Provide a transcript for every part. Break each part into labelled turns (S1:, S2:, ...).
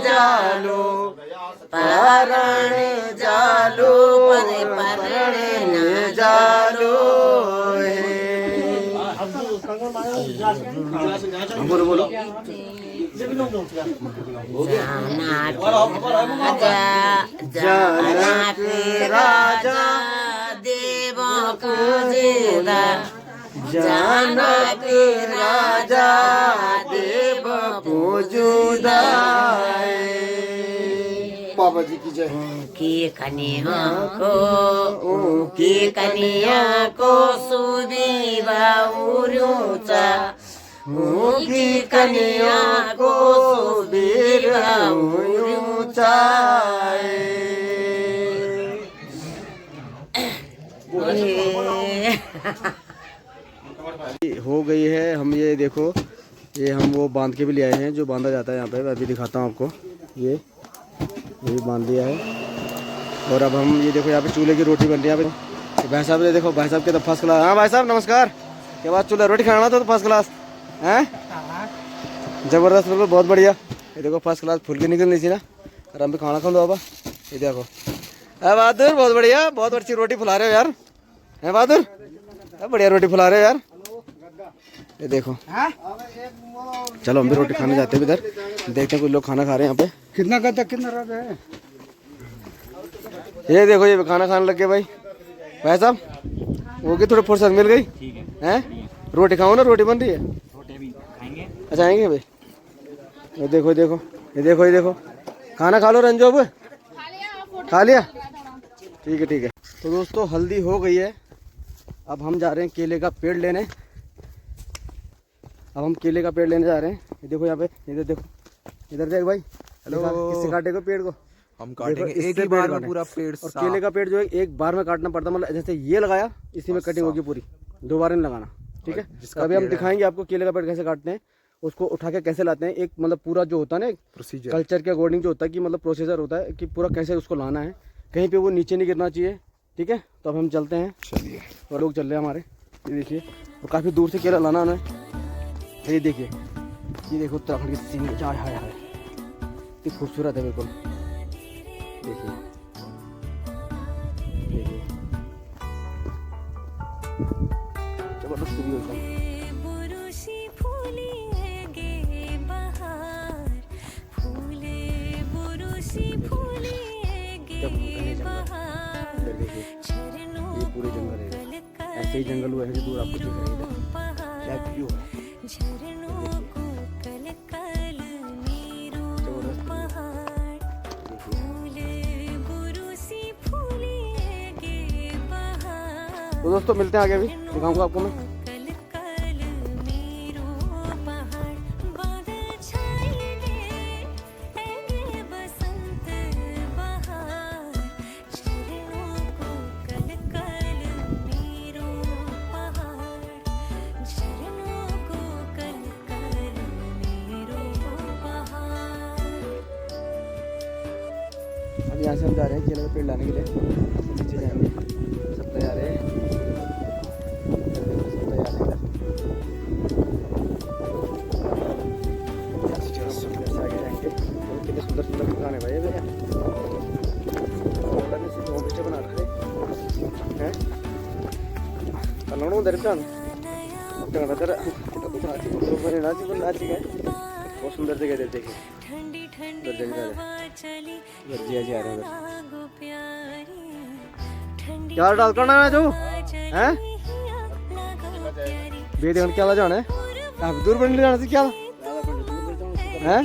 S1: जालो परण जालो परण जालो बोलो बोलो जनक राजा देव पूजिता जनक राजा देव पूजुदा बाबा जी की जय। की कन्या को सुबीवा उरुचा की कन्या को सुबीवा उरुचा हो गई है। हम ये देखो ये हम वो बांध के भी ले आए हैं जो बांधा जाता है यहाँ पे, मैं अभी दिखाता हूँ आपको। ये बांध दिया है और अब हम ये देखो यहाँ पे चूल्हे की रोटी बन रही है। यहाँ पे भाई साहब ने देखो, भाई साहब के तो फर्स्ट क्लास। हाँ भाई साहब नमस्कार। क्या बात, चूल्हा रोटी खाना था तो फर्स्ट क्लास हैं, जबरदस्त बिल्कुल बहुत बढ़िया। ये देखो फर्स्ट क्लास फुल्की निकल रही थी ना, और हम भी खाना खा लो बाबा। ये देखो बहादुर बहुत बढ़िया, बहुत अच्छी रोटी फुला रहे हो यार, है बहादुर, बढ़िया रोटी फुला रहे हो यार। ये देखो चलो हम भी रोटी खाने जाते हैं इधर, देखते हैं कुछ लोग खाना खा रहे हैं यहाँ पे।
S2: कितना कहता कितना रहा है?
S1: ये देखो ये खाना खाने लग गए भाई। भाई साहब वो की थोड़ी फुर्सत मिल गई हैं, रोटी खाओ ना, रोटी बन रही है। अच्छा आएंगे भाई। ये देखो देखो ये देखो ये देखो, खाना खा लो रंजो, अब खा लिया, ठीक है ठीक है। तो दोस्तों हल्दी हो गई है, अब हम जा रहे हैं केले का पेड़ लेने। अब हम केले का पेड़ लेने जा रहे हैं। ये देखो यहाँ पे, इधर देखो, इधर देख भाई। हेलो, किससे काटेगा पेड़ को?
S3: हम काटेंगे एक ही बार में पूरा पेड़।
S1: और केले का पेड़ जो है एक बार में काटना पड़ता, मतलब जैसे ये लगाया इसी में कटिंग होगी पूरी, दोबारा नहीं लगाना, ठीक है। अभी हम दिखाएंगे आपको केले का पेड़ कैसे काटते हैं, उसको उठा के कैसे लाते हैं। एक मतलब पूरा जो होता है ना, एक प्रोसीजर कल्चर के अकॉर्डिंग जो होता है कि मतलब प्रोसीजर होता है कि पूरा कैसे उसको लाना है, कहीं पे वो नीचे नहीं गिरना चाहिए, ठीक है। तो अब हम चलते हैं, चलिए। और लोग चल रहे हैं हमारे, ये देखिए, और काफ़ी दूर से केला लाना है। ये देखिए, ये देखो उत्तराखंड की सीन, हाय हाय हाय, इतनी खूबसूरत है बिल्कुल। देखिए देखिए जबरदस्त व्यू है। ये पूरे जंगल है, ऐसे ही जंगल हुआ है जो दूर आपको दिख रहा है, क्या व्यू है। तो दोस्तों मिलते हैं आगे, भी दिखाऊंगा आपको मैं। अब यहाँ से हम जा रहे हैं केले का पेड़ लाने के लिए, नीचे जाएंगे, सब तैयार है, सब तैयार है। आगे जाएंगे, कितने सुंदर सुंदर दुकान है भाई भैया, बना रखे हैं कलणों दर्शन बहुत सुंदर जगह है, देखिए क्या डाल करना है जो हैं बेटे क्या जाना है, दूर बन जाना से क्या है,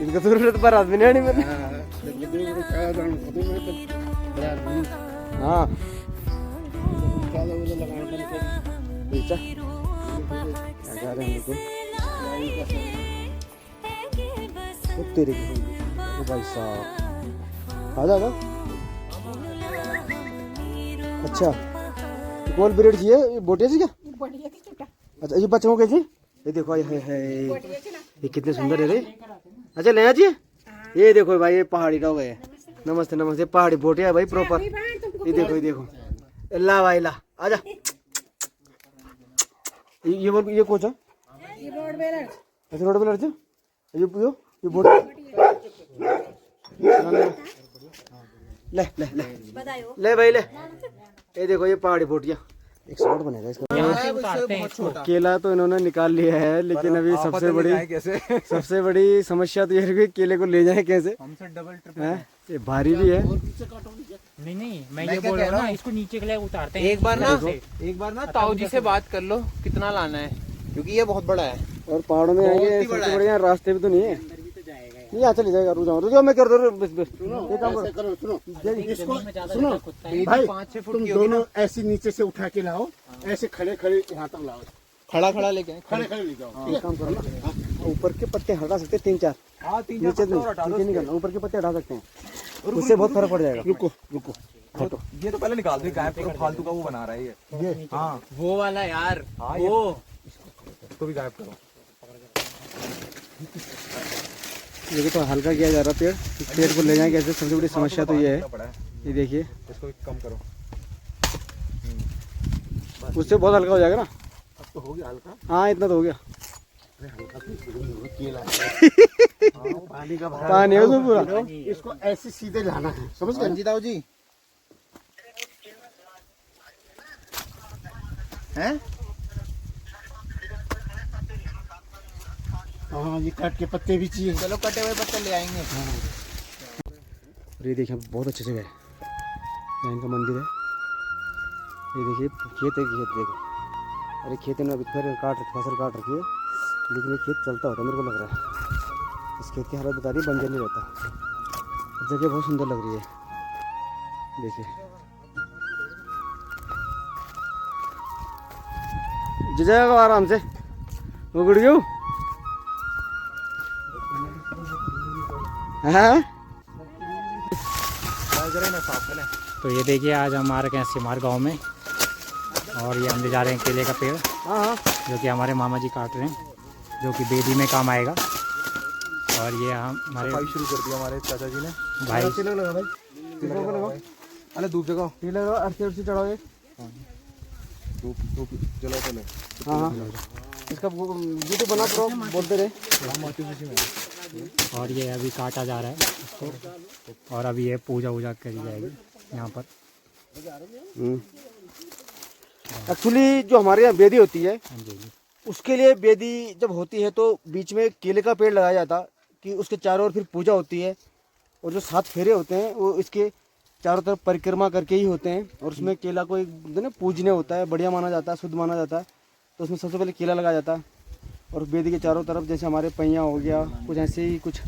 S1: इनका दूर पर आदमी नहीं मेरे। हाँ तेरे भाई साहब आ जाएगा। अच्छा कौन ब्रेड चाहिए, बोटिया चाहिए क्या? अच्छा ये बच्चों कैसे, ये देखो है ये कितने सुंदर है रे। अच्छा ले चाहिए, ये देखो भाई ये पहाड़ी डॉग है। नमस्ते नमस्ते, पहाड़ी बोटिया है भाई प्रॉपर। ये देखो ला भाई ला आजा। ये कोच है, अच्छा रोड बेलर ये पूछो ये बोट ले ले ले ले भाई ले। ये देखो ये पहाड़ी बोटिया, एक शॉट बनेगा इसका। केला तो इन्होंने निकाल लिया है, लेकिन अभी सबसे बड़ी समस्या तो ये है कि केले को ले जाए कैसे।
S3: हमसे डबल ट्रिपल
S1: हैं, ये भारी भी है।
S4: नहीं मैं ये बोल रहा हूँ ना, इसको नीचे के लिए उतारते हैं।
S3: एक बार ना ताऊ जी से बात कर लो कितना लाना है, क्योंकि ये बहुत बड़ा है
S1: और पहाड़ों में आएंगे सबसे बढ़िया रास्ते भी तो नहीं है। ये यहाँ चले जाएगा, रुक जाओ मैं कर दो। ये काम करो,
S2: सुनो भाई,
S3: 5-6 फुट
S2: तुम
S3: की होगी ना।
S2: दोनों ऐसे नीचे से उठा के लाओ, ऐसे खड़े खड़े यहाँ तक लाओ,
S3: खड़ा लेके
S2: खड़े खड़े ले जाओ।
S1: एक काम करो ना, ऊपर के पत्ते हटा सकते हैं 3-4, नीचे नहीं करना, ऊपर के पत्ते हटा सकते हैं, उससे बहुत फर्क पड़ जाएगा।
S2: रुको रुको,
S3: ये तो पहले निकाल दे, गायब करो, फालतू का वो बना रहा है ये। हाँ
S4: वो वाला यार,
S3: वो तो भी गायब करो।
S1: देखिए तो हल्का किया जा रहा पेड़, पेड़ को ले जाएंगे कैसे, सबसे बड़ी समस्या तो ये है। ये देखिए
S3: इसको कम करो,
S1: उससे बहुत हल्का हो जाएगा ना।
S2: अब तो हो गया हल्का।
S1: हाँ इतना तो हो गया।
S2: केला पानी का
S1: पानी है उसमें पूरा।
S2: इसको ऐसे सीधे लाना है, समझ गए?
S3: जी ताऊ जी हैं।
S2: हाँ, ये काट के पत्ते भी चाहिए।
S3: चलो कटे हुए पत्ते ले आएंगे।
S1: और ये देखिए बहुत अच्छी जगह है, यहाँ इनका मंदिर है। ये देखिए खेत है, खेत देखो, अरे खेत में अभी फिर फसल काट रखी है, लेकिन ये खेत चलता होता है मेरे को लग रहा है। इस खेत की हालत बता रही, बंजर नहीं रहता। जगह बहुत सुंदर लग रही है, देखिए। जी जाएगा आराम से, वो गुड़ गयू है।
S4: तो ये देखिए आज हम आ रखे हैं सिमार गांव में, और ये हम ले जा रहे हैं केले का पेड़,
S1: हाँ
S4: जो कि हमारे मामा जी काट रहे हैं, जो कि बेदी में काम आएगा। और ये हमारे
S3: सफाई शुरू कर दिया हमारे चाचा जी ने।
S4: भाई
S1: तिलक लगा भाई,
S3: अरे धूप जगाओ,
S1: तिलक लगा, अर्सी चढ़ाओ ये।
S3: धूप जलाओ पहले।
S1: हाँ हाँ, इसका वीडियो बना प्रो बोलते रहे।
S4: और ये अभी काटा जा रहा है इसको, और अभी ये पूजा वूजा करी जाएगी यहाँ पर।
S1: एक्चुअली जो हमारे यहाँ बेदी होती है,
S4: हाँ जी,
S1: उसके लिए बेदी जब होती है तो बीच में केले का पेड़ लगाया जाता, कि उसके चारों ओर फिर पूजा होती है। और जो 7 फेरे होते हैं वो इसके चारों तरफ परिक्रमा करके ही होते हैं। और उसमें केला को एक ना पूजने होता है, बढ़िया माना जाता है, शुद्ध माना जाता है। तो उसमें सबसे पहले केला लगाया जाता है, और बेदी के चारों तरफ जैसे हमारे पैया हो गया, कुछ ऐसे ही कुछ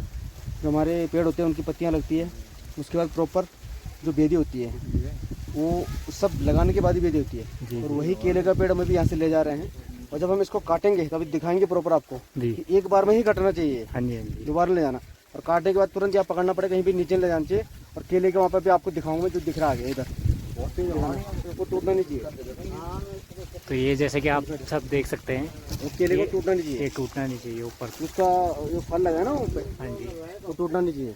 S1: जो हमारे पेड़ होते हैं उनकी पत्तियाँ लगती है। उसके बाद प्रॉपर जो बेदी होती है वो सब लगाने के बाद ही बेदी होती है। और वही केले का पेड़ हम अभी यहाँ से ले जा रहे हैं, और जब हम इसको काटेंगे तभी दिखाएंगे प्रॉपर आपको कि एक बार में ही काटना चाहिए,
S4: हाँ जी, हाँ जी।
S1: दोबारा ले जाना। और काटने के बाद तुरंत यहाँ पकड़ना पड़ेगा, कहीं भी नीचे ले जाना चाहिए। और केले के वहाँ पर भी आपको दिखाऊंगा जो दिख रहा है इधर, वो टूटना नहीं चाहिए।
S4: तो ये जैसे कि आप सब देख सकते हैं,
S1: वो केले को टूटना नहीं चाहिए,
S4: ये टूटना नहीं चाहिए ऊपर।
S1: उसका जो फल लगा है ना वहाँ पे,
S4: हाँ जी।
S1: वो टूटना नहीं चाहिए।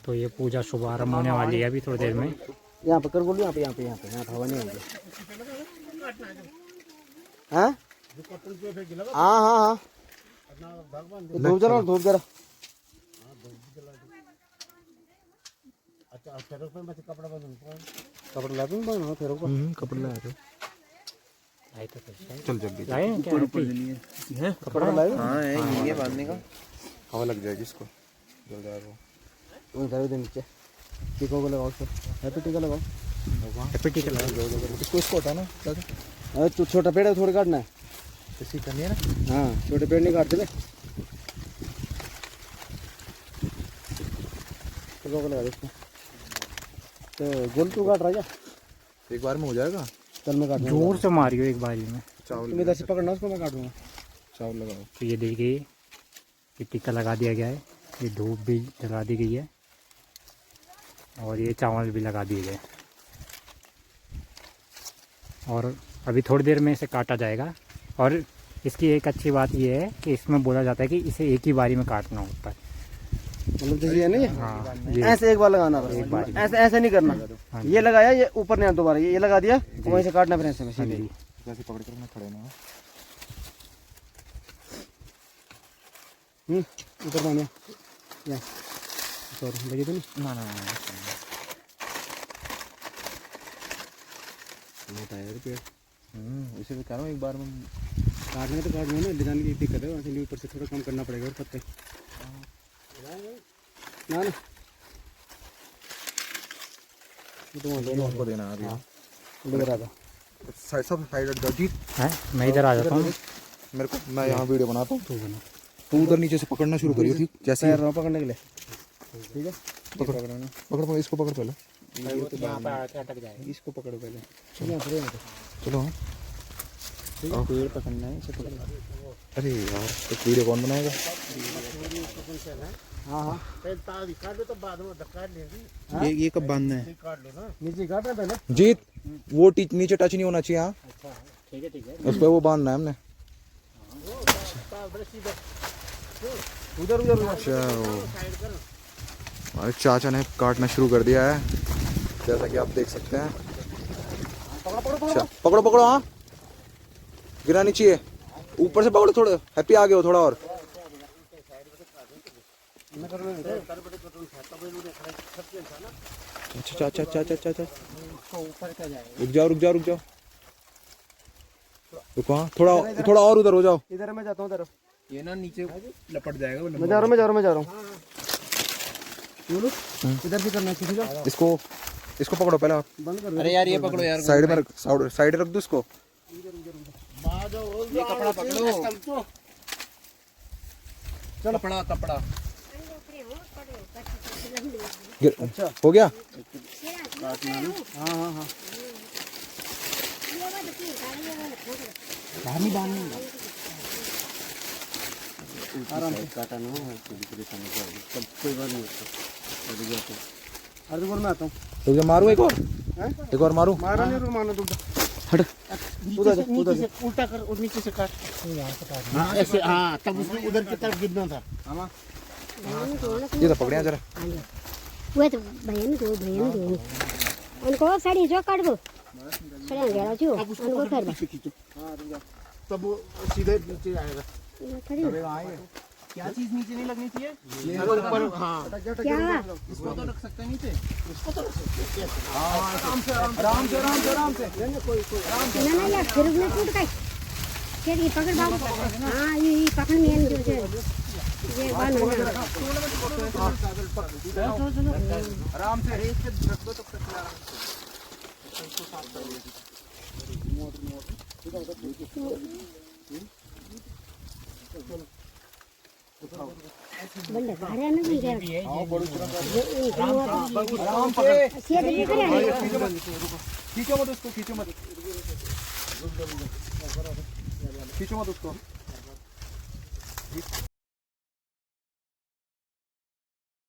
S4: तो ये पूजा शुभारंभ होने वाली है अभी थोड़ी देर में।
S1: यहाँ पर कर बोलो, यहाँ पे हवा नहीं होगी। हाँ हाँ हाँ हाँ, धूप जरा, धूप जरा। कपड़ा ला दूँ फिर
S3: कपड़े लाए थे। चल जल्दी
S4: लाए हैं क्या?
S1: कपड़ा लाए।
S3: हाँ ये बांधने का हवा लग जाएगी इसको, जल जाएगा।
S1: इधर उधर नीचे टीकों को लगाओ, सर हैप्पी टीका लगाओ,
S4: एपीटी का लगा।
S3: इसको हटाना।
S1: अरे छोटा पेड़ है, थोड़ी काटना है।
S3: इसी करनी है ना।
S1: हाँ छोटे पेड़ नहीं काटते थे। टीकों को लगा दे इसको। तो गोल तू काट रहा है क्या?
S3: एक बार में हो जाएगा।
S1: चल मैं काट
S4: जोर से मारियो एक बारी में।
S3: चावल
S1: तुम इधर से पकड़ना, उसको मैं काटूंगा।
S3: चावल लगाओ।
S4: तो ये देखिए ये टीका लगा दिया गया है, ये धूप भी जला दी गई है, और ये चावल भी लगा दिए गए। और अभी थोड़ी देर में इसे काटा जाएगा। और इसकी एक अच्छी बात ये है कि इसमें बोला जाता है कि इसे एक ही बारी में काटना होता है।
S1: मतलब जैसे ये नहीं है,
S4: हाँ
S1: ऐसे एक बार लगाना बस,
S4: एक बार।
S1: ऐसे ऐसे नहीं करना।
S4: हाँ
S1: ये लगाया, ये ऊपर नहीं आना दोबारा, ये लगा दिया, वहीं से काटना फिर ऐसे में
S4: हाँ
S1: सीधे।
S4: जी।
S3: जैसे पकड़ कर मैं खड़े ना।
S1: ऊपर बांध या सॉरी लगे तो नहीं
S3: ना ना
S1: मोटा है यार पेड़।
S3: इसे भी कह रहा हूँ एक बार में
S1: काटने तो काट लो ना, डिजाइन की दिक्कत है, वैसे ऊपर से थोड़ा कम करना पड़ेगा और पत्ते ना ना तो
S2: उनको देना अभी
S1: लग रहा था।
S2: साइड सब साइड हट जाओ जी।
S4: है मैं इधर आ जाता हूँ।
S2: मेरे को मैं यहाँ वीडियो बनाता हूँ,
S1: तो बना
S2: तू उधर नीचे से पकड़ना शुरू करियो, ठीक जैसे
S1: पैर रहा पकड़ने के लिए, ठीक है
S2: पकड़ पकड़ इसको पकड़ पहले,
S4: यहाँ पे आके अटक जाएगा।
S1: इसको पकड़ो पहले।
S2: चलो हाँ।
S1: पेड़ पकड़ना है, इसे पकड़ो।
S2: अरे यार तो वीडियो कौन बनाएगा?
S1: हाँ हाँ
S2: तो बाद में ये कब बांधना है?
S1: नीचे काटना पहले।
S2: जीत वो नीचे टच नहीं होना चाहिए। हाँ
S4: अच्छा ठीक है
S2: उस पर वो बांधना है हमने।
S1: उधर उधर
S2: अच्छा हमारे चाचा ने काटना शुरू कर दिया है, जैसा कि आप देख सकते हैं। अच्छा पकड़ो पकड़ो, हाँ गिरा नहीं चाहिए, ऊपर से पकड़ो थोड़ा, हैप्पी आगे हो थोड़ा और। अच्छा अच्छा अच्छा अच्छा अच्छा अच्छा रुक जाओ रुक जाओ रुक जाओ रुको, हाँ थोड़ा थोड़ा और उधर हो जाओ।
S1: इधर मैं जाता हूँ तरफ,
S3: ये ना नीचे लपट जाएगा वो
S1: मैं जा रहा हूँ इधर भी करना चाहिए, ठीक है?
S2: इसको पकड़ो पहले आप।
S1: बंद कर दो।
S3: अरे यार ये पकड़ो यार
S2: साइड में साइड रख दो इसको।
S3: ये कपड़ा पकड़ो चलो कपड़ा कपड़ा
S1: अच्छा
S2: हो गया।
S1: हाँ हाँ हाँ आराम से काटा ना है, कोई बात नहीं। अरे मैं आता हूँ,
S2: रुक जा, मारू एक और,
S1: हैं?
S2: एक और मारू।
S1: मारा नहीं तो मारना दूध
S2: हट
S1: उधर से
S2: उल्टा कर और नीचे से काट। हाँ ऐसे, हाँ तब उसमें उधर की तरफ गिरना था। ये तो पकड़िया जरा।
S5: वो तो भैया दो उनको साड़ी जो काट दो साड़ी गया जो उनको कर दो।
S2: तब वो सीधे नीचे आएगा।
S3: क्या चीज नीचे नहीं लगनी चाहिए
S2: ये ऊपर, हाँ
S5: क्या
S3: इसको तो रख सकते हैं नीचे
S1: आराम से आराम से
S5: ना यार फिर उसने टूट गई फिर ये पकड़ बाबू। हाँ ये पकड़ में जो ये बांध
S1: आराम से
S3: रख दो तब तक
S5: बंदे भाड़े में भी गए
S1: आराम से
S5: सीधे भी करे
S1: खींचो मत उसको, खींचो मत उसको।